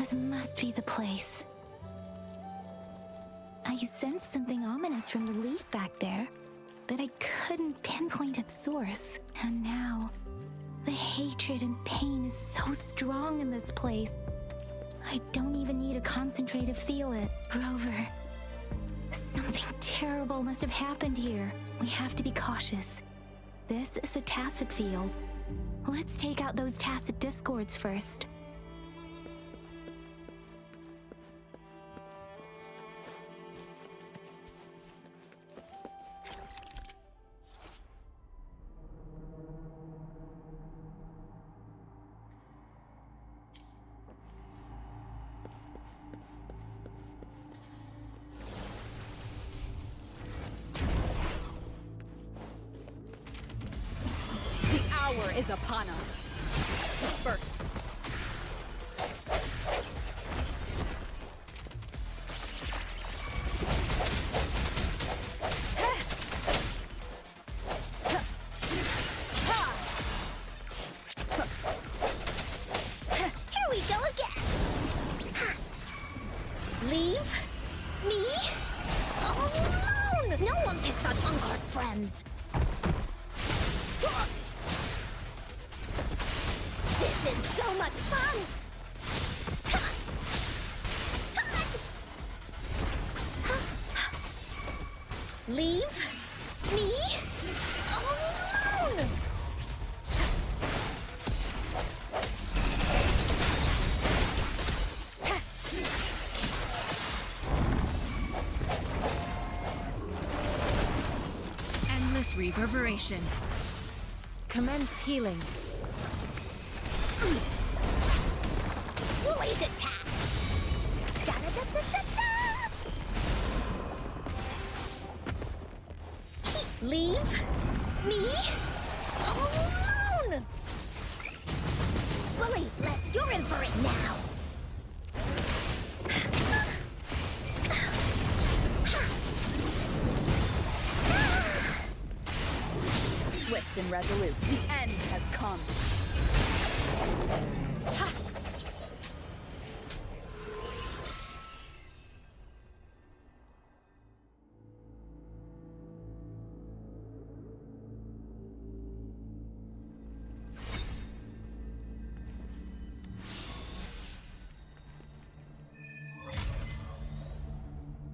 This must be the place. I sensed something ominous from the leaf back there, but I couldn't pinpoint its source. And now, the hatred and pain is so strong in this place. I don't even need to concentrate to feel it. Rover, something terrible must have happened here. We have to be cautious. This is a tacit field. Let's take out those tacit discords first. Is upon us. Disperse. Here we go again. Leave me alone. No one picks on Unkar's friends. This is so much fun! Leave me alone! Endless reverberation. Commence healing. Woolly's attack! Da-da-da-da-da-da! Leave me alone! Woolly, you're in for it now! Swift and resolute, the end has come.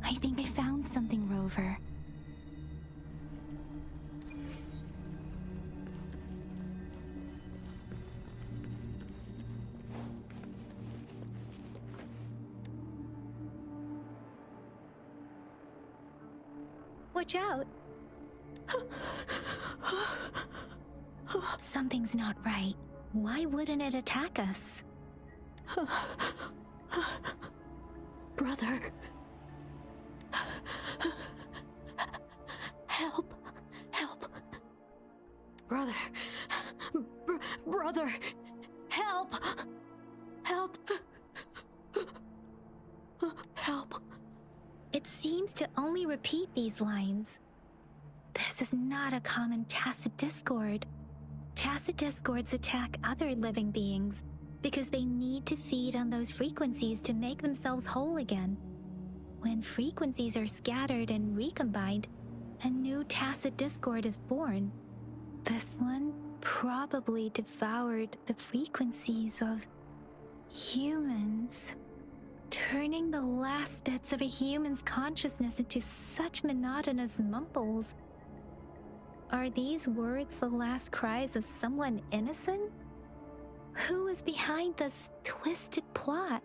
I think I found something, Rover. Watch out! Something's not right. Why wouldn't it attack us? Brother. Help! Help! Brother! Brother! Help! Help! Help! It seems to only repeat these lines. This is not a common tacit discord. Tacit discords attack other living beings because they need to feed on those frequencies to make themselves whole again. When frequencies are scattered and recombined, a new tacit discord is born. This one probably devoured the frequencies of humans, turning the last bits of a human's consciousness into such monotonous mumbles. Are these words the last cries of someone innocent? Who is behind this twisted plot?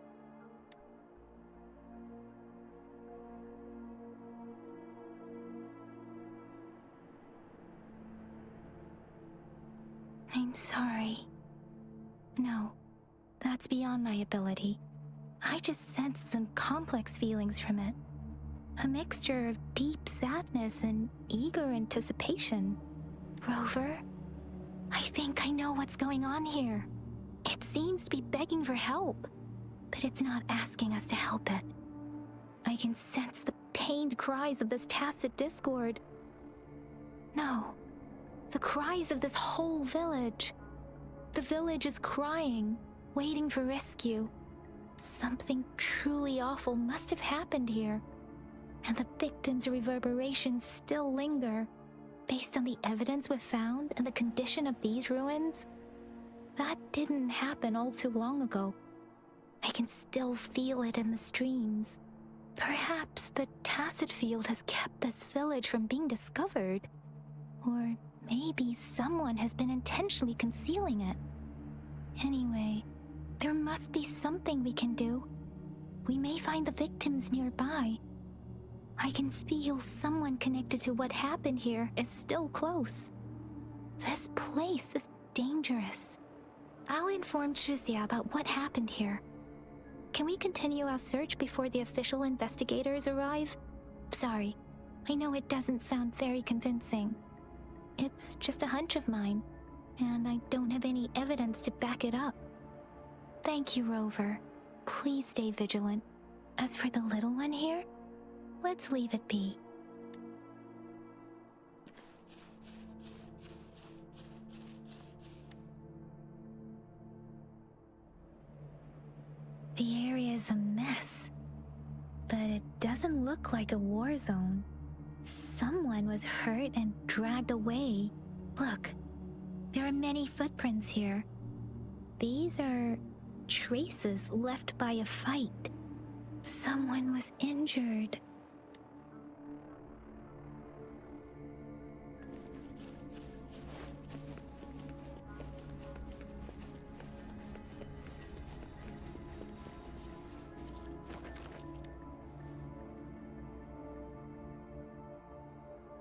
I'm sorry. No, that's beyond my ability. I just sensed some complex feelings from it. A mixture of deep sadness and eager anticipation. Rover, I think I know what's going on here. It seems to be begging for help, but it's not asking us to help it. I can sense the pained cries of this tacit discord. No, the cries of this whole village. The village is crying, waiting for rescue. Something truly awful must have happened here, and the victims' reverberations still linger. Based on the evidence we've found and the condition of these ruins, that didn't happen all too long ago. I can still feel it in the streams. Perhaps the tacit field has kept this village from being discovered. Or maybe someone has been intentionally concealing it. Anyway, there must be something we can do. We may find the victims nearby. I can feel someone connected to what happened here is still close. This place is dangerous. I'll inform Shuzia about what happened here. Can we continue our search before the official investigators arrive? Sorry, I know it doesn't sound very convincing. It's just a hunch of mine, and I don't have any evidence to back it up. Thank you, Rover. Please stay vigilant. As for the little one here, let's leave it be. The area is a mess, but it doesn't look like a war zone. Someone was hurt and dragged away. Look, there are many footprints here. These are traces left by a fight. Someone was injured.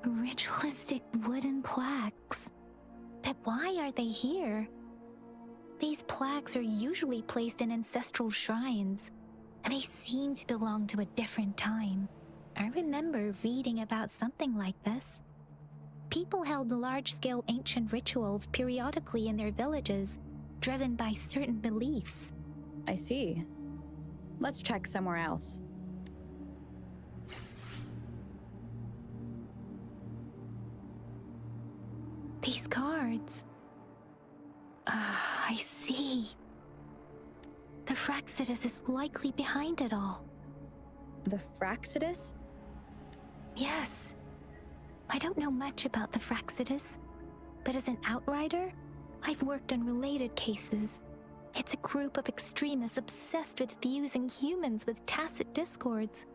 Ritualistic wooden plaques. But why are they here? These plaques are usually placed in ancestral shrines, and they seem to belong to a different time. I remember reading about something like this. People held large-scale ancient rituals periodically in their villages, driven by certain beliefs. I see. Let's check somewhere else. These cards. I see. The Fraxidus is likely behind it all. The Fraxidus? Yes. I don't know much about the Fraxidus, but as an outrider, I've worked on related cases. It's a group of extremists obsessed with fusing humans with tacit discords.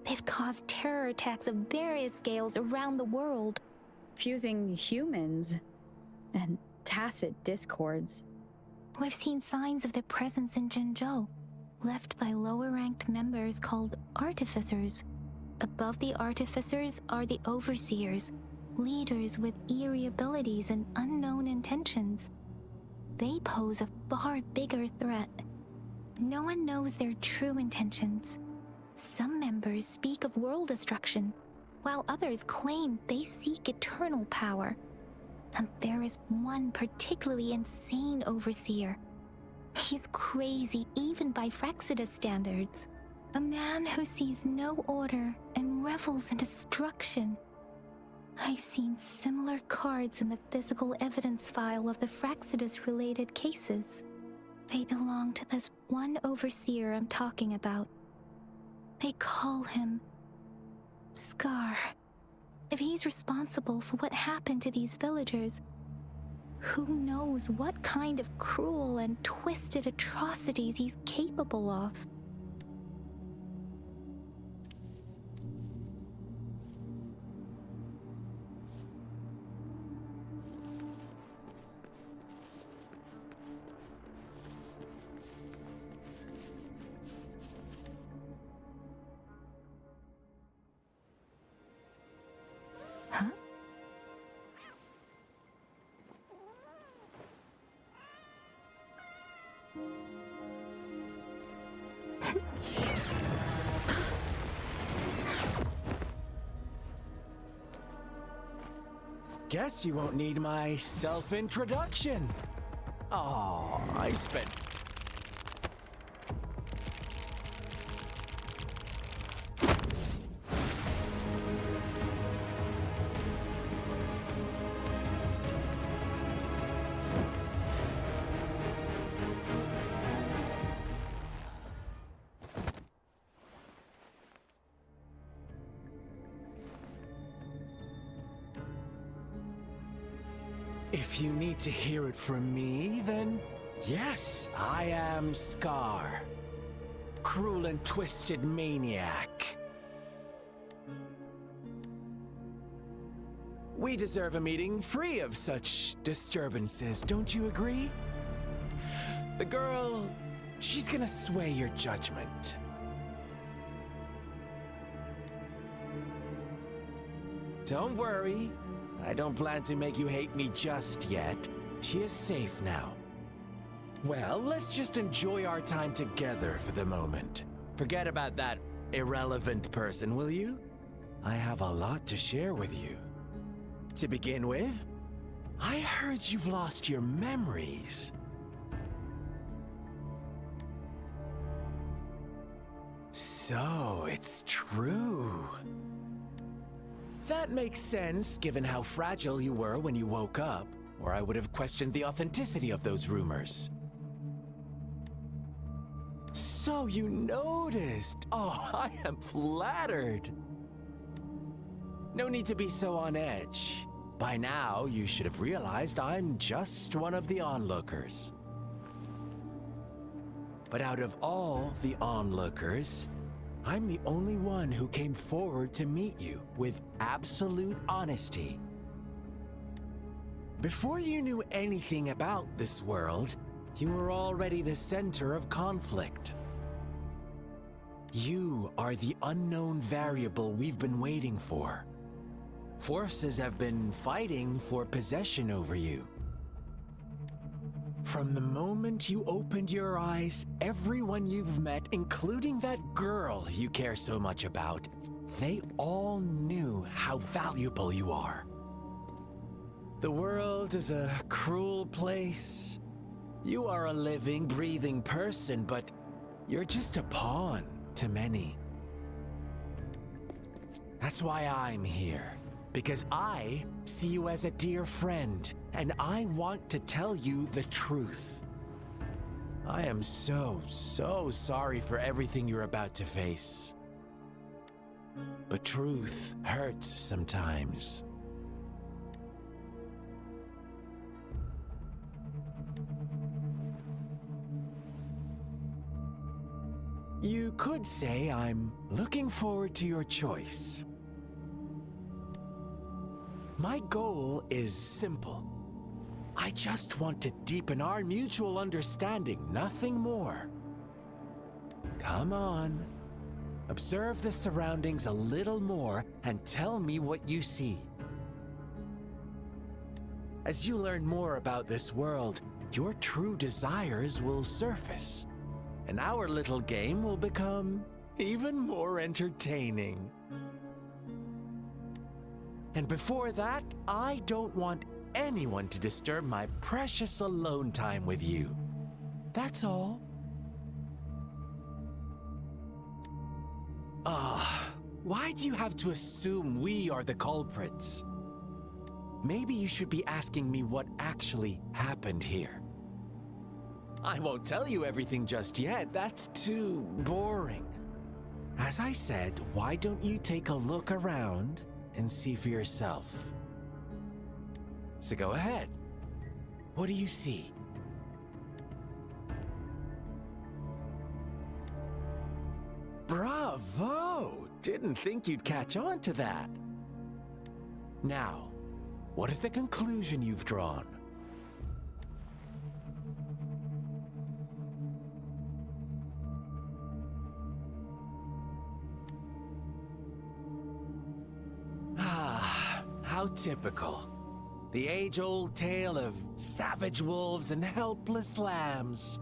They've caused terror attacks of various scales around the world. Fusing humans and tacit discords. We've seen signs of their presence in Jinzhou, left by lower-ranked members called artificers. Above the artificers are the overseers, leaders with eerie abilities and unknown intentions. They pose a far bigger threat. No one knows their true intentions. Some members speak of world destruction, while others claim they seek eternal power. And there is one particularly insane overseer. He's crazy even by Fraxidus standards. A man who sees no order and revels in destruction. I've seen similar cards in the physical evidence file of the Fraxidus-related cases. They belong to this one overseer I'm talking about. They call him Scar. If he's responsible for what happened to these villagers, who knows what kind of cruel and twisted atrocities he's capable of. Huh? Guess you won't need my self-introduction. Oh, I spent... If you need to hear it from me, then yes, I am Scar. Cruel and twisted maniac. We deserve a meeting free of such disturbances, don't you agree? The girl, she's gonna sway your judgment. Don't worry, I don't plan to make you hate me just yet. She is safe now. Well, let's just enjoy our time together for the moment. Forget about that irrelevant person, will you? I have a lot to share with you. To begin with, I heard you've lost your memories. So, it's true. That makes sense, given how fragile you were when you woke up, or I would have questioned the authenticity of those rumors. So you noticed. Oh, I am flattered. No need to be so on edge. By now, you should have realized I'm just one of the onlookers. But out of all the onlookers, I'm the only one who came forward to meet you with absolute honesty. Before you knew anything about this world, you were already the center of conflict. You are the unknown variable we've been waiting for. Forces have been fighting for possession over you. From the moment you opened your eyes, everyone you've met, including that girl you care so much about, they all knew how valuable you are. The world is a cruel place. You are a living, breathing person, but you're just a pawn to many. That's why I'm here, because I see you as a dear friend, and I want to tell you the truth. I am so sorry for everything you're about to face. But truth hurts sometimes. You could say I'm looking forward to your choice. My goal is simple. I just want to deepen our mutual understanding, nothing more. Come on. Observe the surroundings a little more and tell me what you see. As you learn more about this world, your true desires will surface, and our little game will become even more entertaining. And before that, I don't want anyone to disturb my precious alone time with you. That's all. Why do you have to assume we are the culprits? Maybe you should be asking me what actually happened here. I won't tell you everything just yet, that's too boring. As I said, why don't you take a look around and see for yourself? So go ahead. What do you see? Bravo! Didn't think you'd catch on to that. Now, what is the conclusion you've drawn? How typical. The age-old tale of savage wolves and helpless lambs.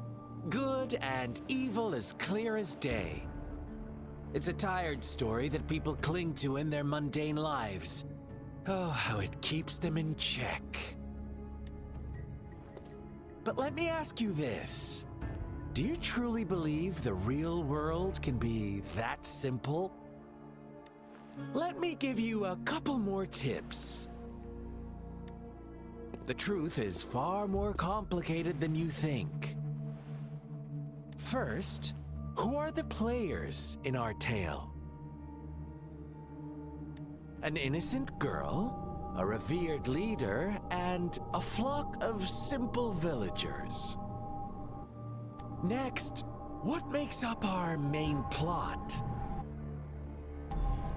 Good and evil as clear as day. It's a tired story that people cling to in their mundane lives. Oh, how it keeps them in check. But let me ask you this. Do you truly believe the real world can be that simple? Let me give you a couple more tips. The truth is far more complicated than you think. First, who are the players in our tale? An innocent girl, a revered leader, and a flock of simple villagers. Next, what makes up our main plot?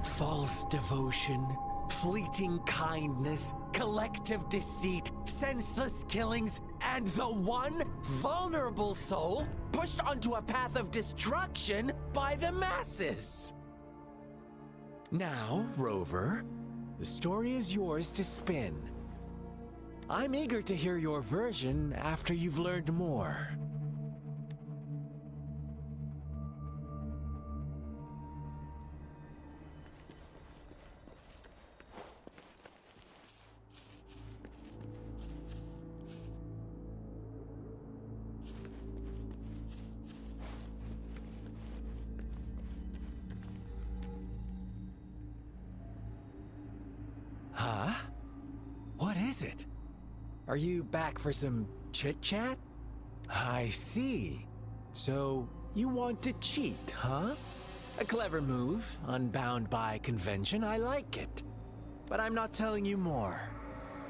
False devotion, fleeting kindness, collective deceit, senseless killings, and the one vulnerable soul pushed onto a path of destruction by the masses. Now, Rover, the story is yours to spin. I'm eager to hear your version after you've learned more. Huh? What is it? Are you back for some chit-chat? I see. So, you want to cheat, huh? A clever move, unbound by convention, I like it. But I'm not telling you more.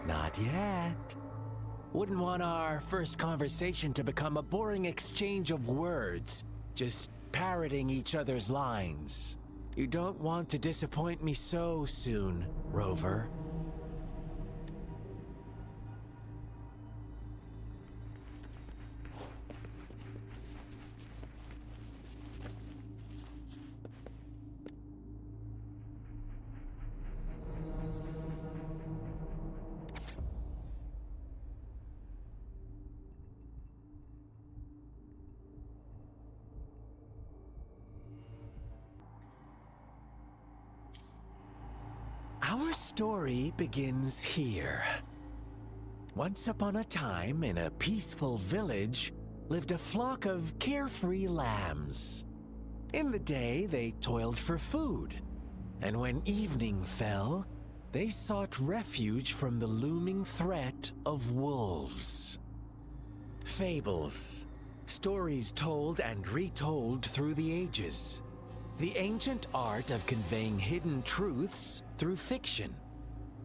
Not yet. Wouldn't want our first conversation to become a boring exchange of words, just parroting each other's lines. You don't want to disappoint me so soon, Rover. Our story begins here. Once upon a time, in a peaceful village, lived a flock of carefree lambs. In the day, they toiled for food, and when evening fell, they sought refuge from the looming threat of wolves. Fables, stories told and retold through the ages. The ancient art of conveying hidden truths through fiction.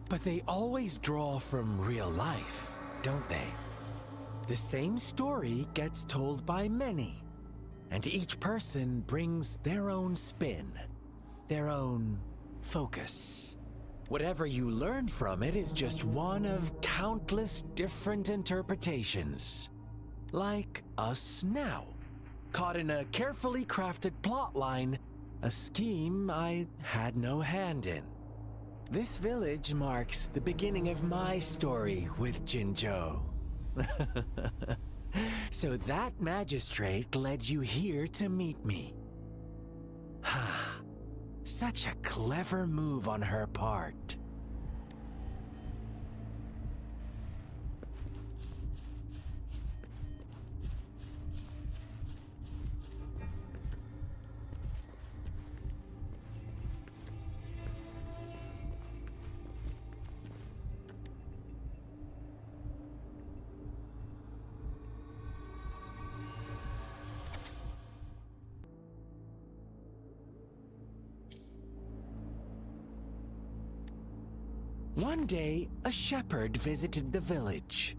But they always draw from real life, don't they? The same story gets told by many, and each person brings their own spin, their own focus. Whatever you learn from it is just one of countless different interpretations. Like us now, caught in a carefully crafted plotline, a scheme I had no hand in. This village marks the beginning of my story with Jinzhou. So that magistrate led you here to meet me. Such a clever move on her part. One day, a shepherd visited the village.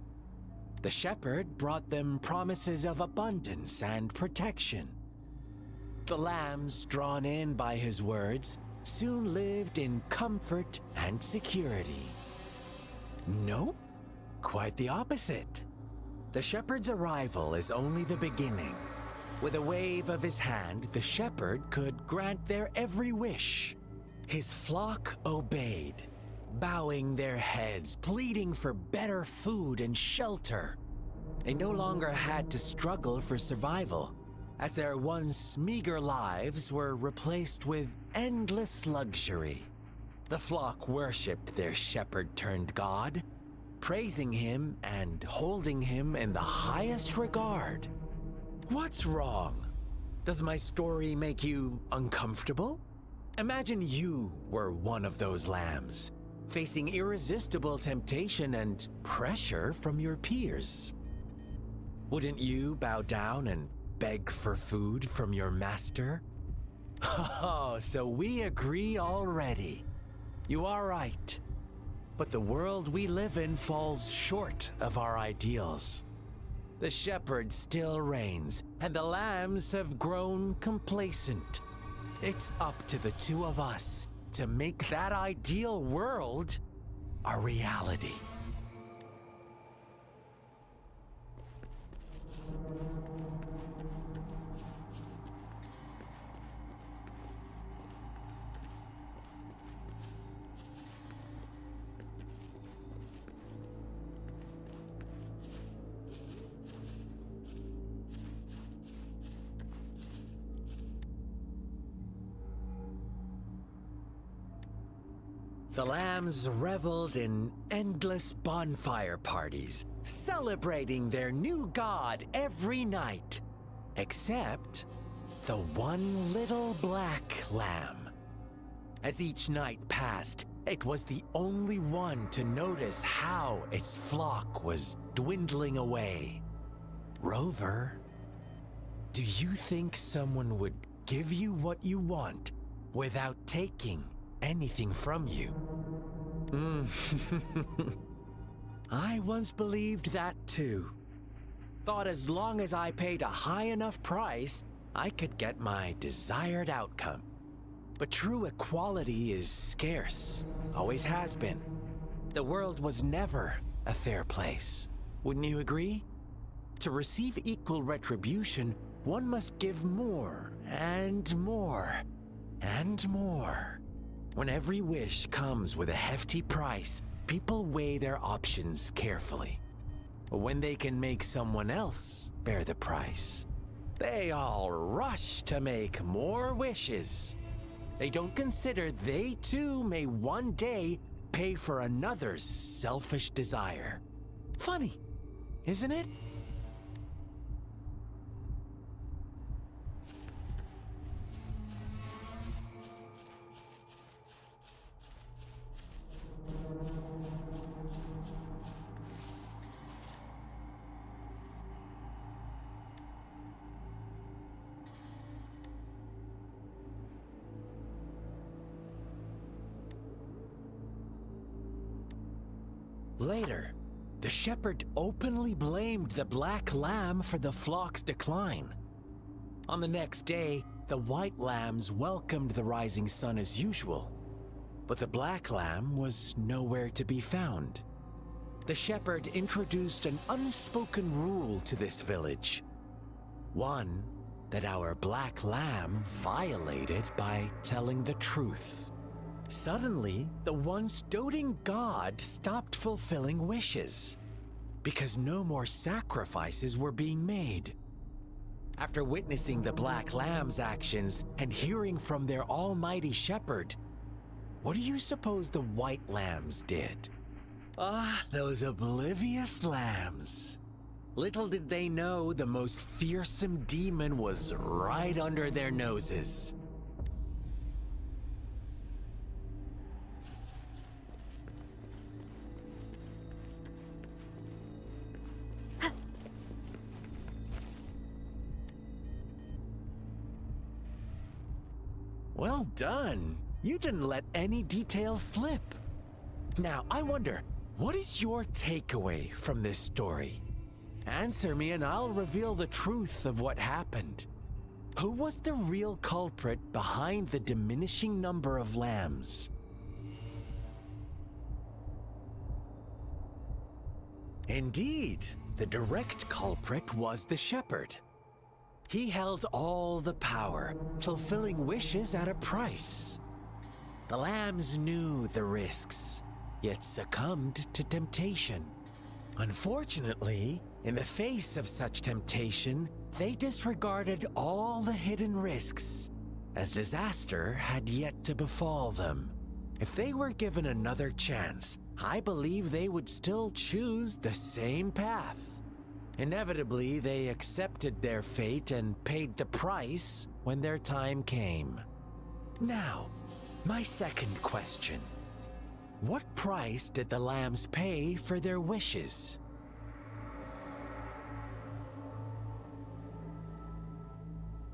The shepherd brought them promises of abundance and protection. The lambs, drawn in by his words, soon lived in comfort and security. Nope, quite the opposite. The shepherd's arrival is only the beginning. With a wave of his hand, the shepherd could grant their every wish. His flock obeyed, bowing their heads, pleading for better food and shelter. They no longer had to struggle for survival, as their once meager lives were replaced with endless luxury. The flock worshipped their shepherd-turned-god, praising him and holding him in the highest regard. What's wrong? Does my story make you uncomfortable? Imagine you were one of those lambs, facing irresistible temptation and pressure from your peers. Wouldn't you bow down and beg for food from your master? Oh, so we agree already. You are right. But the world we live in falls short of our ideals. The shepherd still reigns, and the lambs have grown complacent. It's up to the two of us to make that ideal world a reality. The lambs reveled in endless bonfire parties, celebrating their new god every night, except the one little black lamb. As each night passed, it was the only one to notice how its flock was dwindling away. Rover, do you think someone would give you what you want without taking anything from you? I once believed that too. Thought as long as I paid a high enough price, I could get my desired outcome. But true equality is scarce, always has been. The world was never a fair place. Wouldn't you agree? To receive equal retribution, one must give more and more and more. When every wish comes with a hefty price, people weigh their options carefully. But when they can make someone else bear the price, they all rush to make more wishes. They don't consider they too may one day pay for another's selfish desire. Funny, isn't it? Later, the shepherd openly blamed the black lamb for the flock's decline. On the next day, the white lambs welcomed the rising sun as usual, but the black lamb was nowhere to be found. The shepherd introduced an unspoken rule to this village, one that our black lamb violated by telling the truth. Suddenly, the once doting god stopped fulfilling wishes because no more sacrifices were being made. After witnessing the black lamb's actions and hearing from their almighty shepherd, what do you suppose the white lambs did? Those oblivious lambs. Little did they know the most fearsome demon was right under their noses. Well done. You didn't let any details slip. Now, I wonder, what is your takeaway from this story? Answer me and I'll reveal the truth of what happened. Who was the real culprit behind the diminishing number of lambs? Indeed, the direct culprit was the shepherd. He held all the power, fulfilling wishes at a price. The lambs knew the risks, yet succumbed to temptation. Unfortunately, in the face of such temptation, they disregarded all the hidden risks, as disaster had yet to befall them. If they were given another chance, I believe they would still choose the same path. Inevitably, they accepted their fate and paid the price when their time came. Now, my second question. What price did the lambs pay for their wishes?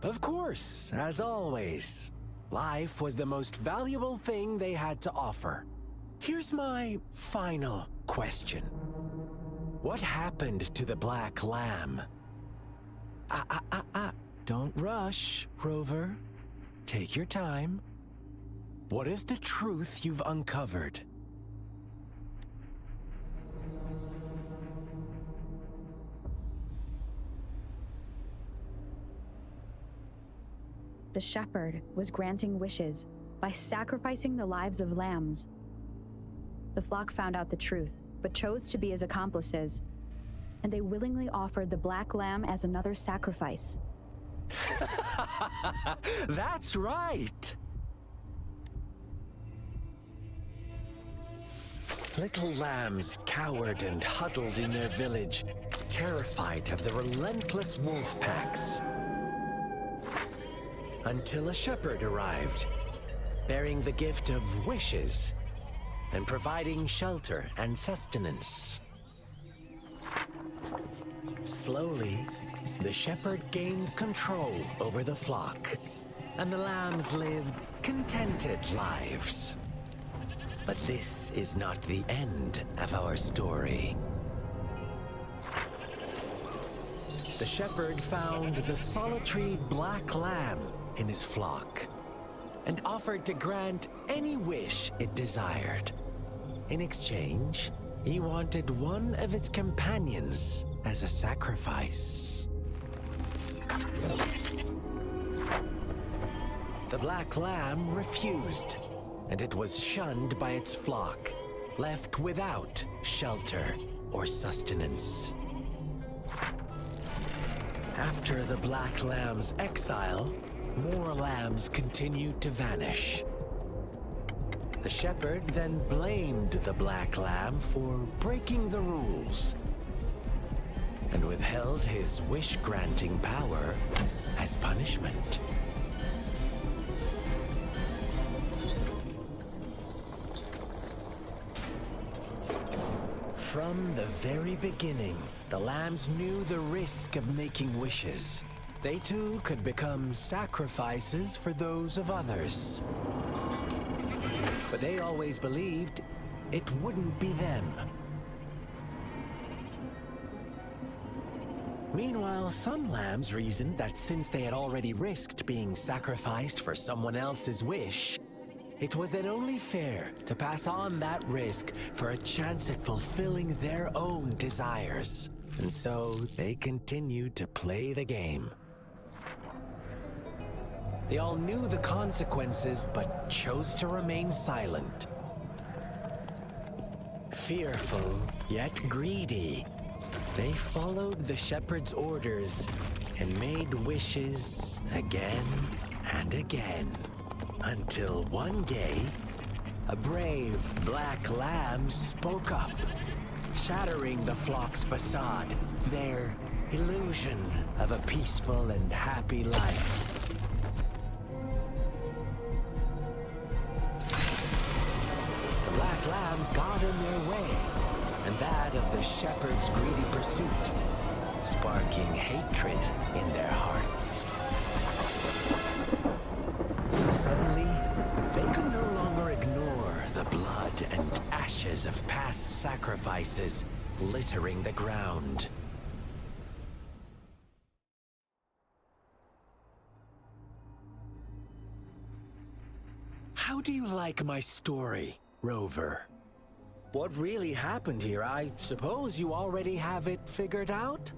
Of course, as always, life was the most valuable thing they had to offer. Here's my final question. What happened to the Black Lamb? Don't rush, Rover. Take your time. What is the truth you've uncovered? The shepherd was granting wishes by sacrificing the lives of lambs. The flock found out the truth, but chose to be his accomplices, and they willingly offered the black lamb as another sacrifice. That's right! Little lambs cowered and huddled in their village, terrified of the relentless wolf packs. Until a shepherd arrived, bearing the gift of wishes and providing shelter and sustenance. Slowly, the shepherd gained control over the flock, and the lambs lived contented lives. But this is not the end of our story. The shepherd found the solitary black lamb in his flock and offered to grant any wish it desired. In exchange, he wanted one of its companions as a sacrifice. The black lamb refused, and it was shunned by its flock, left without shelter or sustenance. After the black lamb's exile, more lambs continued to vanish. The shepherd then blamed the black lamb for breaking the rules and withheld his wish-granting power as punishment. From the very beginning, the lambs knew the risk of making wishes. They too could become sacrifices for those of others. But they always believed it wouldn't be them. Meanwhile, some lambs reasoned that since they had already risked being sacrificed for someone else's wish, it was then only fair to pass on that risk for a chance at fulfilling their own desires. And so they continued to play the game. They all knew the consequences, but chose to remain silent. Fearful, yet greedy, they followed the shepherd's orders and made wishes again and again. Until one day, a brave black lamb spoke up, shattering the flock's facade, their illusion of a peaceful and happy life. The black lamb got in their way, and that of the shepherd's greedy pursuit, sparking hatred in their hearts. Suddenly, they could no longer ignore the blood and ashes of past sacrifices littering the ground. How do you like my story, Rover? What really happened here? I suppose you already have it figured out?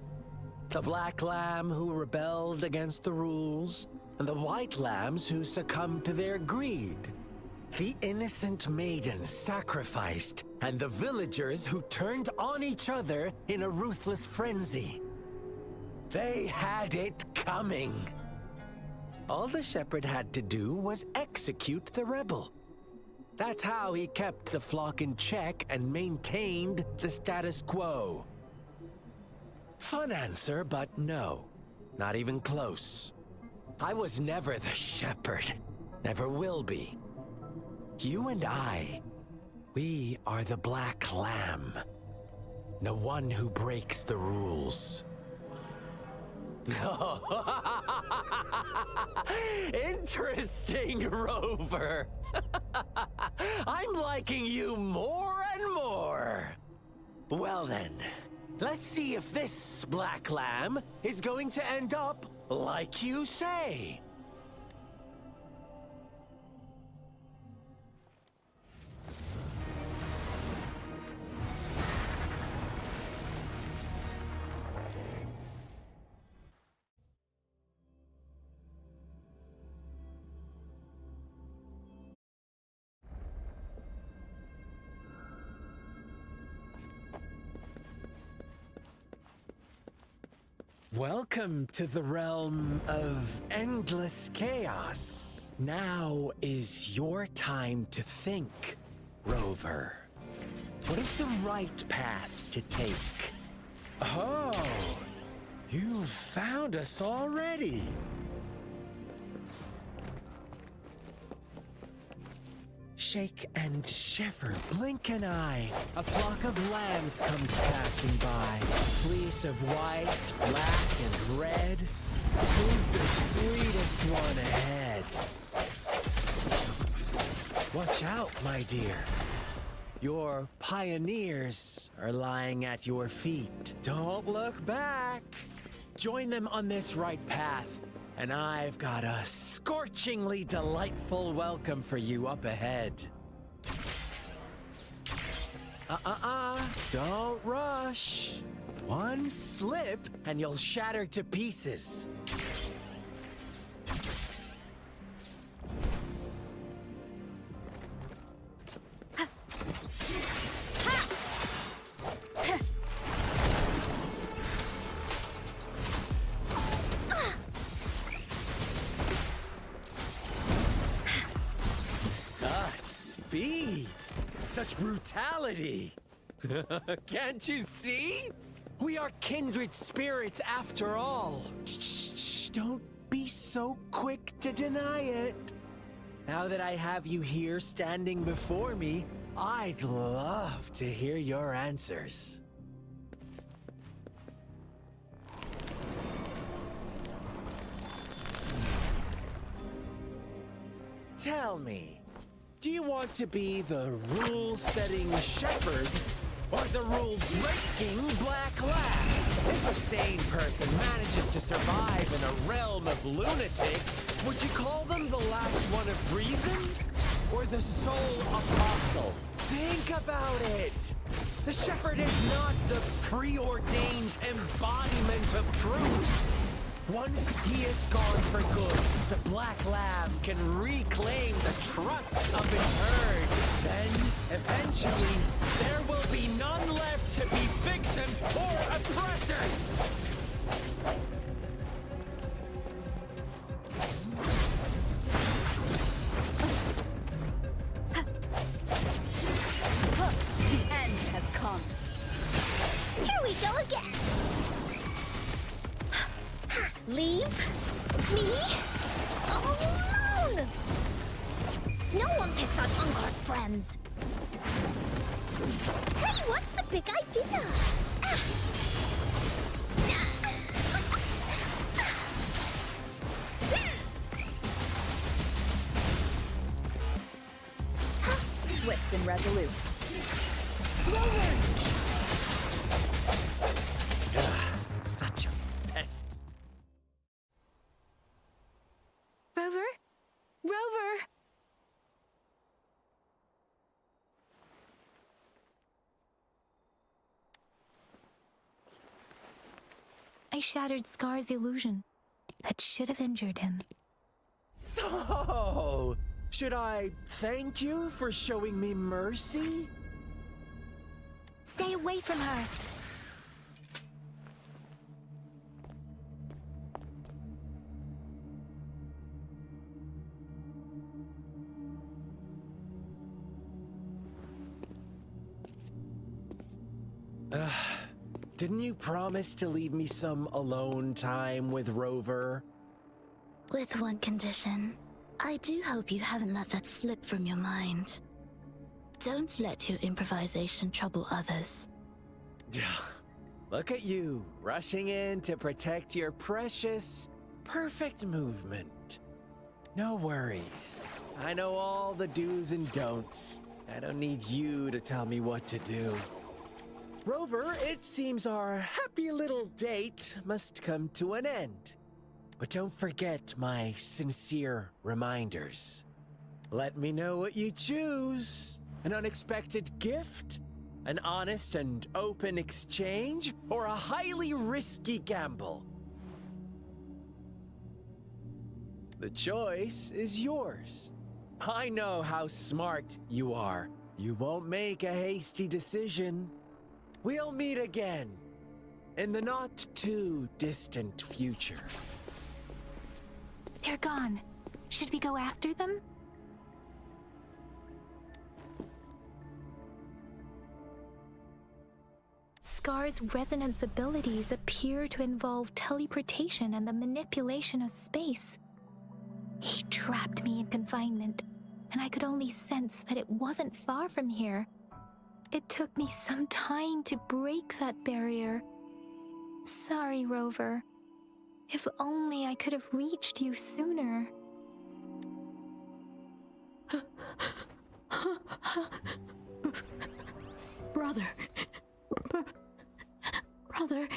The black lamb who rebelled against the rules, and the white lambs who succumbed to their greed. The innocent maiden sacrificed, and the villagers who turned on each other in a ruthless frenzy. They had it coming. All the shepherd had to do was execute the rebel. That's how he kept the flock in check and maintained the status quo. Fun answer, but no, not even close. I was never the shepherd, never will be. You and I, we are the black lamb, the one who breaks the rules. Interesting, Rover. I'm liking you more and more. Well then, let's see if this black lamb is going to end up like you say. Welcome to the realm of endless chaos. Now is your time to think, Rover. What is the right path to take? Oh, you've found us already. Shake and shiver, blink an eye. A flock of lambs comes passing by. Fleece of white, black, and red. Who's the sweetest one ahead? Watch out, my dear. Your pioneers are lying at your feet. Don't look back. Join them on this right path. And I've got a scorchingly delightful welcome for you up ahead. Don't rush. One slip and you'll shatter to pieces. Such brutality! Can't you see? We are kindred spirits after all. Shh, don't be so quick to deny it. Now that I have you here standing before me, I'd love to hear your answers. Tell me. Do you want to be the rule-setting shepherd or the rule-breaking black lamb? If a sane person manages to survive in a realm of lunatics, would you call them the last one of reason or the sole apostle? Think about it. The shepherd is not the preordained embodiment of truth. Once he is gone for good, the black lamb can reclaim the trust of its herd. Then, eventually, there will be none left to be victims or oppressors! The end has come. Here we go again. Leave me alone! No one picks on Unkar's friends. Hey, what's the big idea? Swift and resolute. Such a pest. Rover? Rover! I shattered Scar's illusion. That should have injured him. Oh! Should I thank you for showing me mercy? Stay away from her! Didn't you promise to leave me some alone time with Rover? With one condition. I do hope you haven't let that slip from your mind. Don't let your improvisation trouble others. Look at you, rushing in to protect your precious, perfect movement. No worries. I know all the do's and don'ts. I don't need you to tell me what to do. Rover, it seems our happy little date must come to an end. But don't forget my sincere reminders. Let me know what you choose. An unexpected gift? An honest and open exchange? Or a highly risky gamble? The choice is yours. I know how smart you are. You won't make a hasty decision. We'll meet again in the not too distant future. They're gone. Should we go after them? Scar's resonance abilities appear to involve teleportation and the manipulation of space. He trapped me in confinement, and I could only sense that it wasn't far from here. It took me some time to break that barrier. Sorry, Rover. If only I could have reached you sooner. Brother. Brother.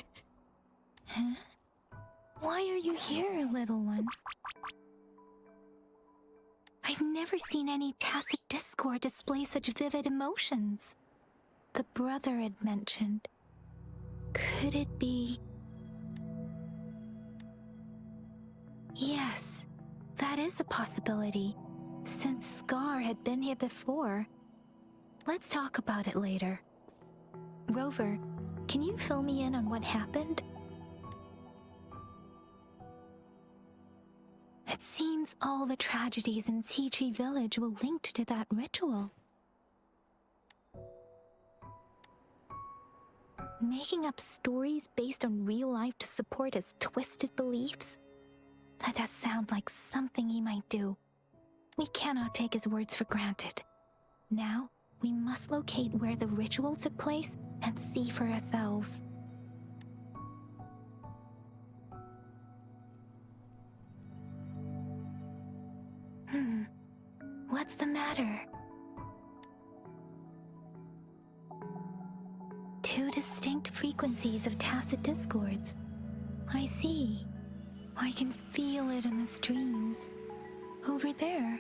Huh? Why are you here, little one? I've never seen any tacit discord display such vivid emotions. The brother had mentioned. Could it be... Yes, that is a possibility, since Scar had been here before. Let's talk about it later. Rover, can you fill me in on what happened? It seems all the tragedies in Tea Tree Village were linked to that ritual. Making up stories based on real life to support his twisted beliefs? That does sound like something he might do. We cannot take his words for granted. Now, we must locate where the ritual took place and see for ourselves. What's the matter? Two distinct frequencies of tacit discords. I see. I can feel it in the streams. Over there.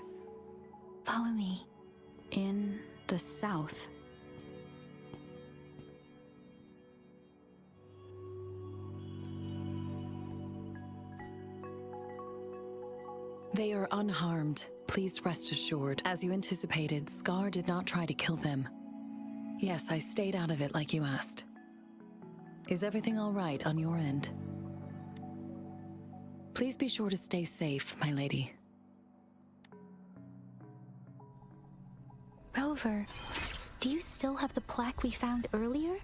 Follow me. In the south. They are unharmed. Please rest assured. As you anticipated, Scar did not try to kill them. Yes, I stayed out of it like you asked. Is everything all right on your end? Please be sure to stay safe, my lady. Rover, do you still have the plaque we found earlier?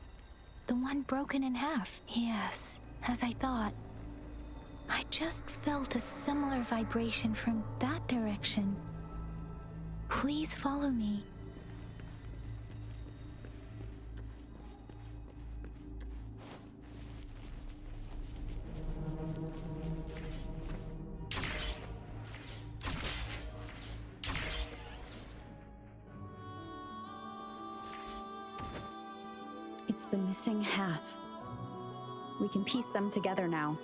The one broken in half? Yes, as I thought. I just felt a similar vibration from that direction. Please follow me. It's the missing half. We can piece them together now.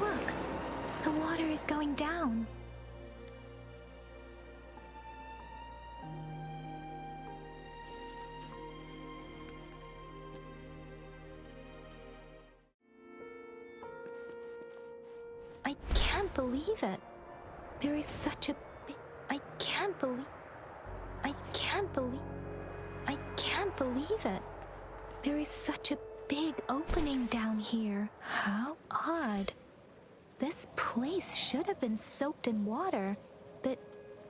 Look, the water is going down. I can't believe it. There is such a big... I can't believe it. There is such a big opening down here. How odd. This pool place should have been soaked in water, but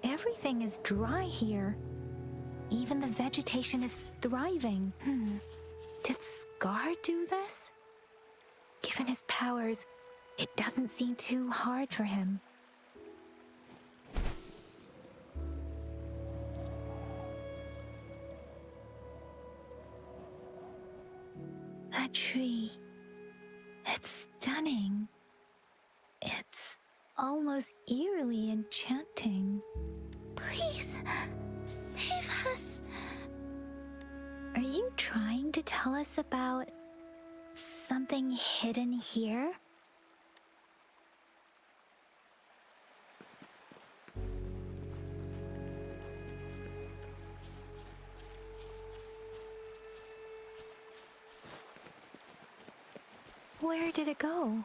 everything is dry here. Even the vegetation is thriving. Did Scar do this? Given his powers, it doesn't seem too hard for him. That tree. It's stunning. It's almost eerily enchanting. Please, save us. Are you trying to tell us about something hidden here? Where did it go?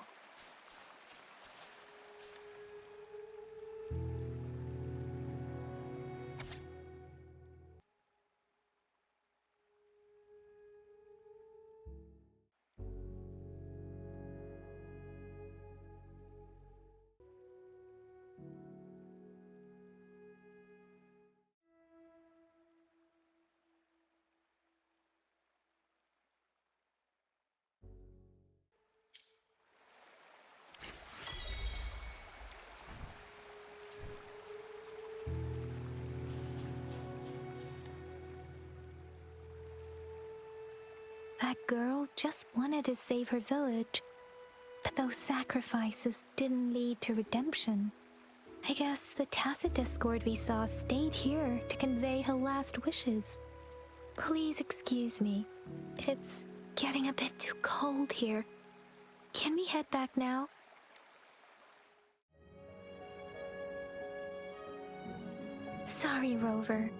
That girl just wanted to save her village, but those sacrifices didn't lead to redemption. I guess the tacit discord we saw stayed here to convey her last wishes. Please excuse me. It's getting a bit too cold here. Can we head back now? Sorry, Rover.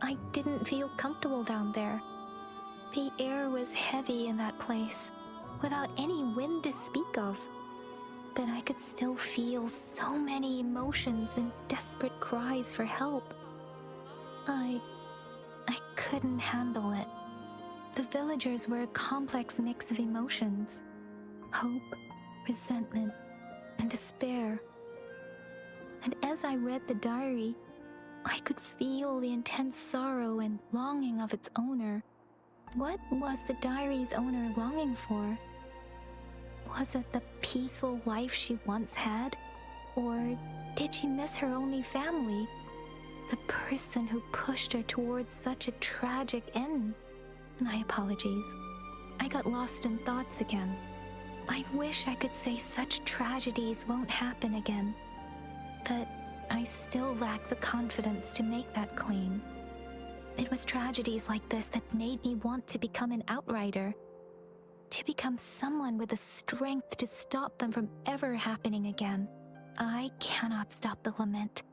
I didn't feel comfortable down there. The air was heavy in that place, without any wind to speak of. But I could still feel so many emotions and desperate cries for help. I couldn't handle it. The villagers were a complex mix of emotions. Hope, resentment, and despair. And as I read the diary, I could feel the intense sorrow and longing of its owner. What was the diary's owner longing for? Was it the peaceful life she once had? Or did she miss her only family? The person who pushed her towards such a tragic end? My apologies. I got lost in thoughts again. I wish I could say such tragedies won't happen again. But I still lack the confidence to make that claim. It was tragedies like this that made me want to become an outrider. To become someone with the strength to stop them from ever happening again. I cannot stop the lament,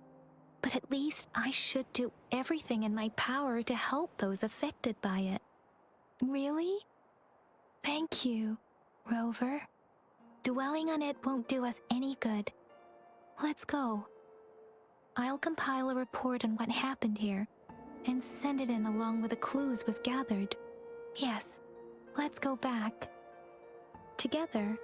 but at least I should do everything in my power to help those affected by it. Really? Thank you, Rover. Dwelling on it won't do us any good. Let's go. I'll compile a report on what happened here and send it in along with the clues we've gathered. Yes, let's go back. Together.